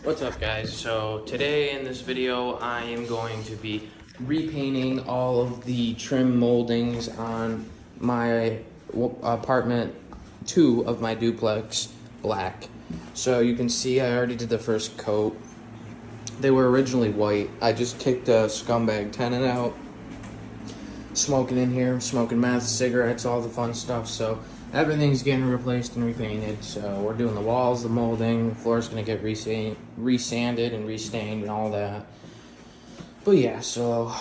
What's up, guys? So today in this video I am going to be repainting all of the trim moldings on my apartment 2 of my duplex black. So you can see I already did the first coat. They were originally white. I just kicked a scumbag tenant out, smoking in here, smoking meth, cigarettes, all the fun stuff. So everything's getting replaced and repainted. So we're doing the walls, the molding, the floor's gonna get resanded and restained and all that. But yeah, so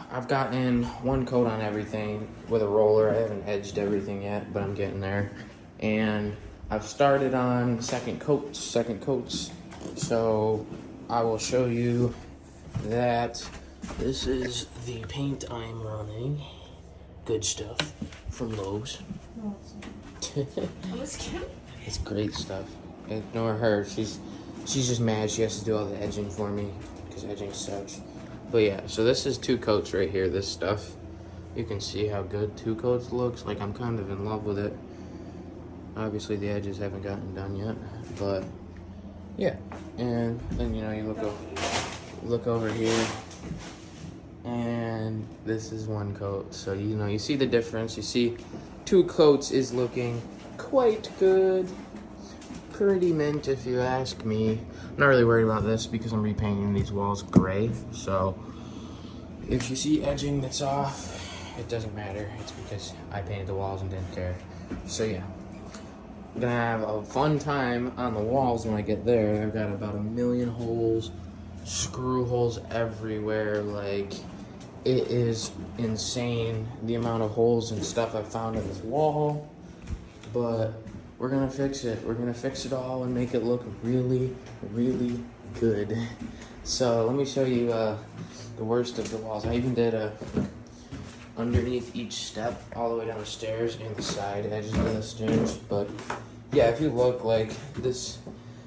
I've gotten one coat on everything with a roller. I haven't edged everything yet, but I'm getting there. And I've started on second coats. So I will show you that this is the paint I'm running. Good stuff from Lowe's. It's great stuff. Ignore her. She's just mad. She has to do all the edging for me because edging sucks. But yeah, so this is 2 coats right here. This stuff, you can see how good 2 coats looks. Like, I'm kind of in love with it. Obviously the edges haven't gotten done yet, but yeah. And then, you know, you look over here, and this is 1 coat. So, you know, you see the difference. You see 2 coats is looking quite good. Pretty mint, if you ask me. I'm not really worried about this because I'm repainting these walls gray. So if you see edging that's off, it doesn't matter. It's because I painted the walls and didn't care. So yeah, I'm gonna have a fun time on the walls when I get there. I've got about 1,000,000 holes, screw holes everywhere. Like, it is insane the amount of holes and stuff I've found in this wall. But we're gonna fix it. We're gonna fix it all and make it look really, really good. So let me show you the worst of the walls. I even did underneath each step, all the way down the stairs and the side edges of the stairs. But yeah, if you look, like this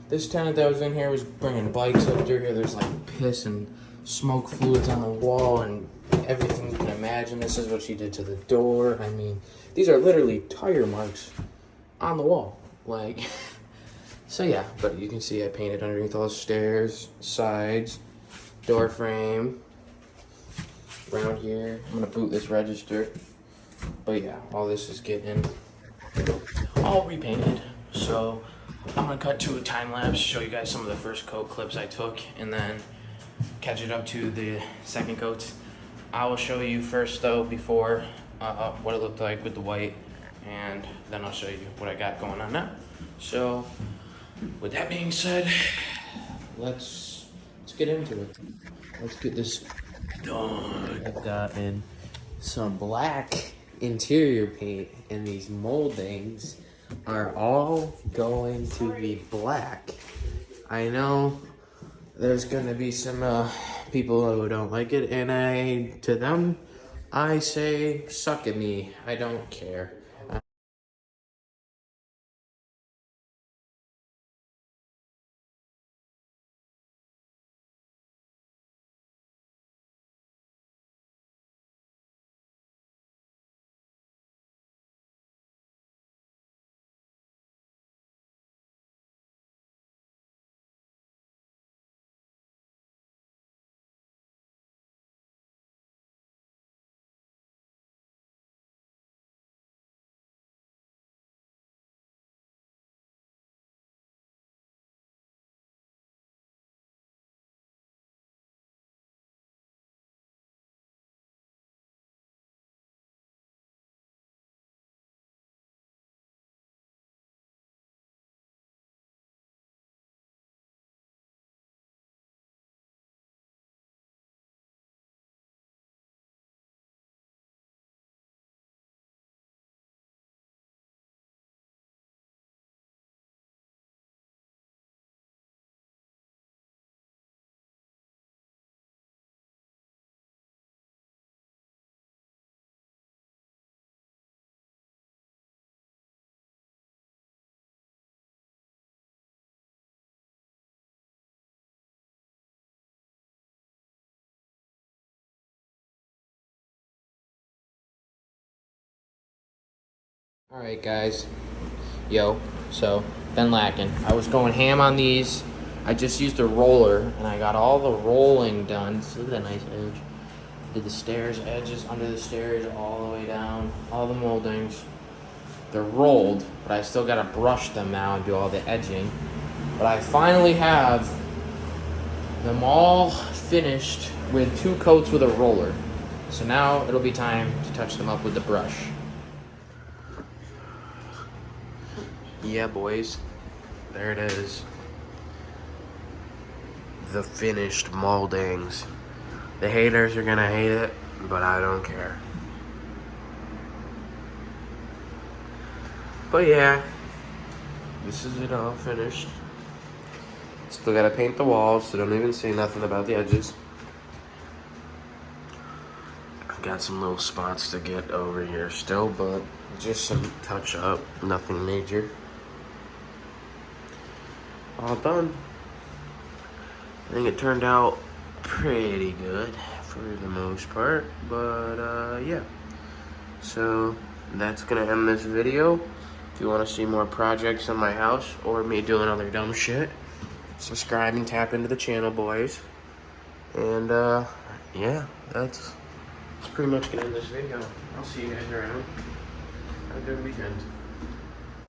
tenant that was in here was bringing bikes up through here. There's like piss and smoke fluids on the wall and everything you can imagine. This is what she did to the door. I mean, these are literally tire marks on the wall, like. So yeah, but you can see I painted underneath all the stairs, sides, door frame, around here. I'm gonna boot this register, but yeah, all this is getting all repainted. So I'm gonna cut to a time lapse, show you guys some of the first coat clips I took, and then catch it up to the second coats. I will show you first though, before, what it looked like with the white, and then I'll show you what I got going on now. So with that being said, let's get into it. Let's get this done. I've gotten some black interior paint, and these moldings are all going to be black. I know there's gonna be some people who don't like it, and to them I say suck at me. I don't care. All right, guys. Yo, so been lacking. I was going ham on these. I just used a roller and I got all the rolling done. So look at that nice edge. Did the stairs, edges under the stairs all the way down, all the moldings. They're rolled, but I still gotta brush them now and do all the edging. But I finally have them all finished with 2 coats with a roller. So now it'll be time to touch them up with the brush. Yeah, boys, there it is. The finished moldings. The haters are gonna hate it, but I don't care. But yeah, this is it all finished. Still gotta paint the walls, so don't even say nothing about the edges. I got some little spots to get over here still, but just some touch up, nothing major. All done. I think it turned out pretty good for the most part, but yeah. So that's gonna end this video. If you want to see more projects in my house or me doing other dumb shit, subscribe and tap into the channel, boys. And yeah, that's pretty much gonna end this video. I'll see you guys around. Have a good weekend.